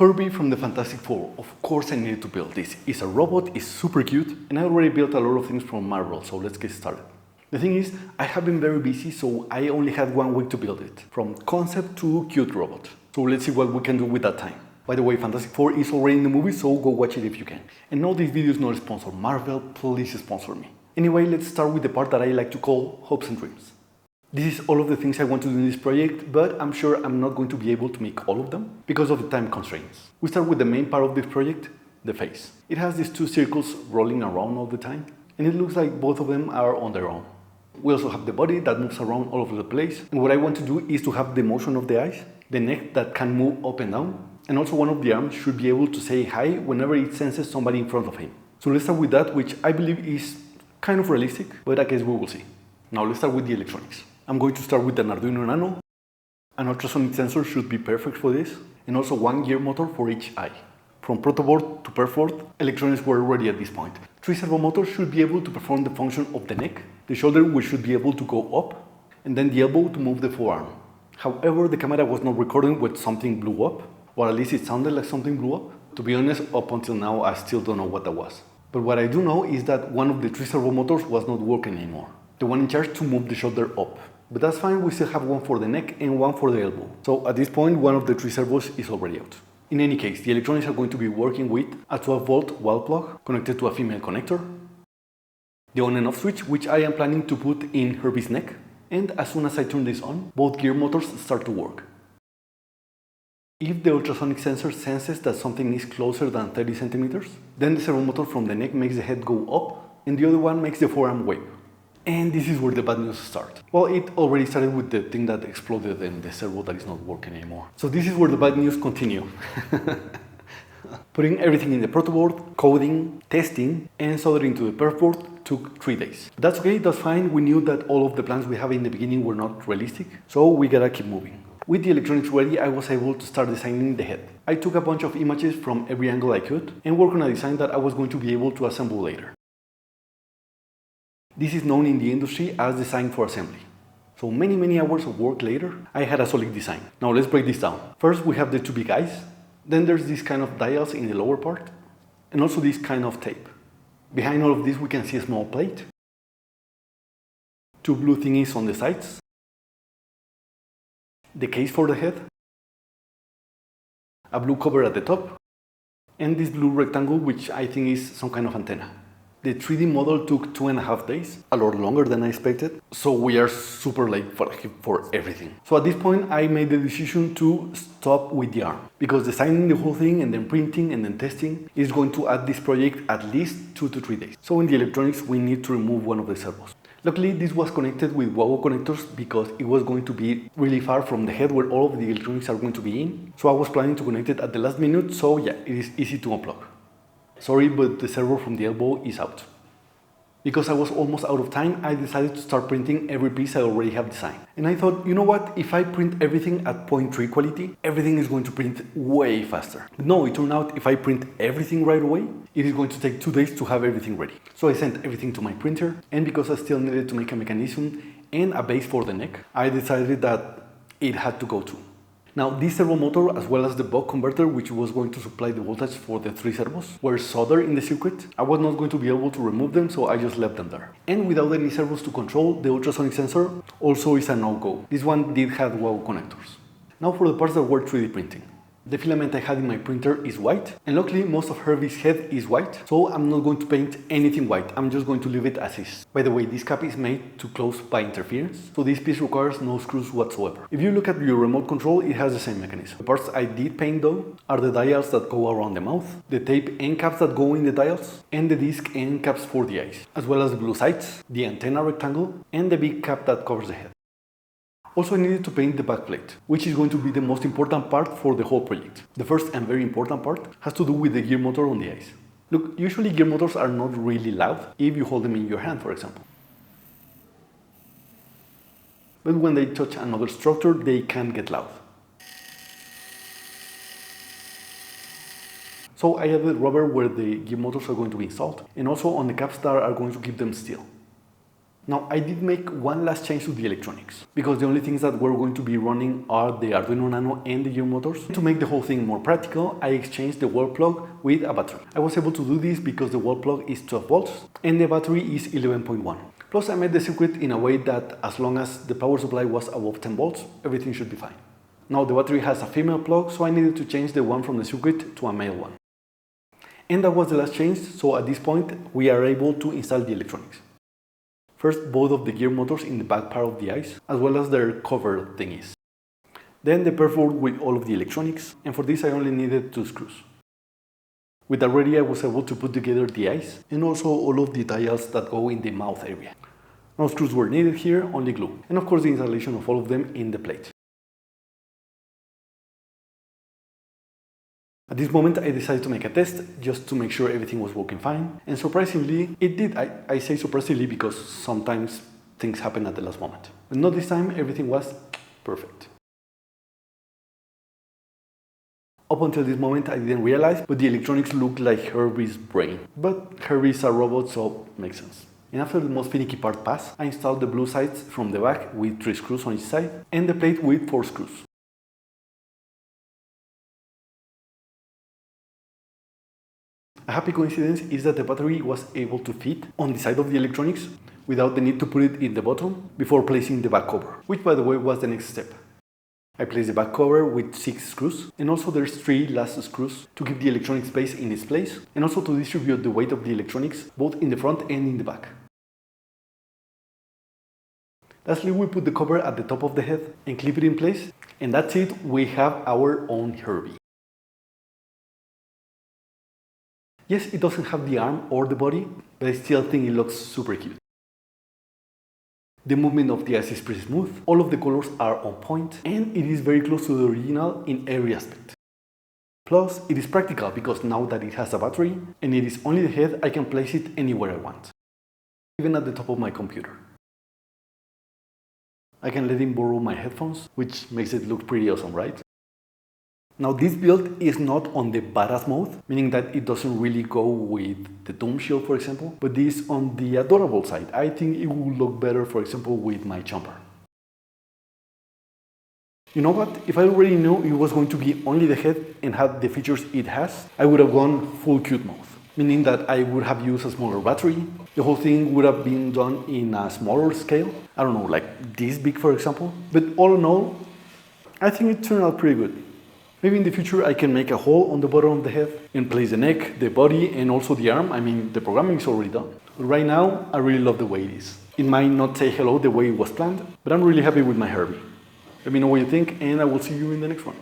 Herbie from the Fantastic Four. Of course I needed to build this. It's a robot, it's super cute, and I already built a lot of things from Marvel, so let's get started. The thing is, I have been very busy, so I only had 1 week to build it. From concept to cute robot. So let's see what we can do with that time. By the way, Fantastic Four is already in the movie, so go watch it if you can. And no, this video is not sponsored. Marvel, please sponsor me. Anyway, let's start with the part that I like to call hopes and dreams. This is all of the things I want to do in this project, but I'm sure I'm not going to be able to make all of them because of the time constraints. We start with the main part of this project, the face. It has these 2 circles rolling around all the time, and it looks like both of them are on their own. We also have the body that moves around all over the place, and what I want to do is to have the motion of the eyes, the neck that can move up and down, and also one of the arms should be able to say hi whenever it senses somebody in front of him. So let's start with that, which I believe is kind of realistic, but I guess we will see. Now let's start with the electronics. I'm going to start with an Arduino Nano. An ultrasonic sensor should be perfect for this, and also 1 gear motor for each eye. From protoboard to perfboard, electronics were ready at this point. 3 servo motors should be able to perform the function of the neck, the shoulder which should be able to go up, and then the elbow to move the forearm. However, the camera was not recording when something blew up, or at least it sounded like something blew up. To be honest, up until now I still don't know what that was. But what I do know is that one of the 3 servo motors was not working anymore. The one in charge to move the shoulder up. But that's fine, we still have one for the neck and one for the elbow. So at this point, one of the 3 servos is already out. In any case, the electronics are going to be working with a 12-volt wall plug connected to a female connector, the on and off switch, which I am planning to put in Herbie's neck, and as soon as I turn this on, both gear motors start to work. If the ultrasonic sensor senses that something is closer than 30 centimeters, then the servo motor from the neck makes the head go up, and the other one makes the forearm wave. And this is where the bad news starts. Well, it already started with the thing that exploded and the servo that is not working anymore. So this is where the bad news continue. Putting everything in the protoboard, coding, testing, and soldering to the perfboard took 3 days. That's okay, that's fine. We knew that all of the plans we have in the beginning were not realistic, so we gotta keep moving. With the electronics ready, I was able to start designing the head. I took a bunch of images from every angle I could and worked on a design that I was going to be able to assemble later. This is known in the industry as design for assembly. So many hours of work later, I had a solid design. Now let's break this down. First, we have the 2 big eyes. Then there's this kind of dials in the lower part, and also this kind of tape. Behind all of this, we can see a small plate, 2 blue thingies on the sides, the case for the head, a blue cover at the top, and this blue rectangle, which I think is some kind of antenna. The 3D model took 2.5 days, a lot longer than I expected, so we are super late for everything. So at this point I made the decision to stop with the arm, because designing the whole thing and then printing and then testing is going to add this project at least 2 to 3 days. So in the electronics we need to remove one of the servos. Luckily this was connected with WOW connectors because it was going to be really far from the head where all of the electronics are going to be in. So I was planning to connect it at the last minute, so yeah, it is easy to unplug. Sorry, but the servo from the elbow is out. Because I was almost out of time, I decided to start printing every piece I already have designed. And I thought, you know what, if I print everything at 0.3 quality, everything is going to print way faster. But no, it turned out if I print everything right away, it is going to take 2 days to have everything ready. So I sent everything to my printer, and because I still needed to make a mechanism and a base for the neck, I decided that it had to go too. Now, this servo motor, as well as the buck converter, which was going to supply the voltage for the 3 servos, were soldered in the circuit. I was not going to be able to remove them, so I just left them there. And without any servos to control, the ultrasonic sensor also is a no-go. This one did have WOW connectors. Now for the parts that were 3D printing. The filament I had in my printer is white, and luckily most of Herbie's head is white, so I'm not going to paint anything white, I'm just going to leave it as is. By the way, this cap is made to close by interference, so this piece requires no screws whatsoever. If you look at your remote control, it has the same mechanism. The parts I did paint though are the dials that go around the mouth, the tape end caps that go in the dials, and the disc end caps for the eyes, as well as the blue sides, the antenna rectangle, and the big cap that covers the head. Also, I needed to paint the backplate, which is going to be the most important part for the whole project. The first and very important part has to do with the gear motor on the eyes. Look, usually gear motors are not really loud if you hold them in your hand, for example. But when they touch another structure, they can get loud. So I added rubber where the gear motors are going to be installed, and also on the caps that are going to keep them still. Now I did make one last change to the electronics, because the only things that were going to be running are the Arduino Nano and the gear motors. To make the whole thing more practical, I exchanged the wall plug with a battery. I was able to do this because the wall plug is 12 volts and the battery is 11.1. Plus I made the circuit in a way that as long as the power supply was above 10 volts, everything should be fine. Now the battery has a female plug, so I needed to change the one from the circuit to a male one. And that was the last change, so at this point we are able to install the electronics. First, both of the gear motors in the back part of the eyes, as well as their cover thingies. Then the perforator with all of the electronics, and for this I only needed 2 screws. With that ready, I was able to put together the eyes, and also all of the dials that go in the mouth area. No screws were needed here, only glue, and of course the installation of all of them in the plate. At this moment I decided to make a test, just to make sure everything was working fine, and surprisingly it did. I say surprisingly because sometimes things happen at the last moment. But not this time, everything was perfect. Up until this moment I didn't realize, but the electronics looked like Herbie's brain. But Herbie is a robot, so it makes sense. And after the most finicky part passed, I installed the blue sides from the back with 3 screws on each side, and the plate with 4 screws. A happy coincidence is that the battery was able to fit on the side of the electronics without the need to put it in the bottom before placing the back cover, which by the way was the next step. I placed the back cover with 6 screws, and also there's 3 last screws to keep the electronic space in its place and also to distribute the weight of the electronics both in the front and in the back. Lastly, we put the cover at the top of the head and clip it in place, and that's it, we have our own Herbie. Yes, it doesn't have the arm or the body, but I still think it looks super cute. The movement of the eyes is pretty smooth, all of the colors are on point, and it is very close to the original in every aspect. Plus, it is practical because now that it has a battery, and it is only the head, I can place it anywhere I want. Even at the top of my computer. I can let him borrow my headphones, which makes it look pretty awesome, right? Now this build is not on the badass mode, meaning that it doesn't really go with the Doom Shield, for example, but this on the adorable side. I think it will look better, for example, with my chomper. You know what? If I already knew it was going to be only the head and had the features it has, I would have gone full cute mode, meaning that I would have used a smaller battery. The whole thing would have been done in a smaller scale. I don't know, like this big, for example. But all in all, I think it turned out pretty good. Maybe in the future I can make a hole on the bottom of the head and place the neck, the body, and also the arm. I mean, the programming is already done. But right now, I really love the way it is. It might not say hello the way it was planned, but I'm really happy with my Herbie. Let me know what you think, and I will see you in the next one.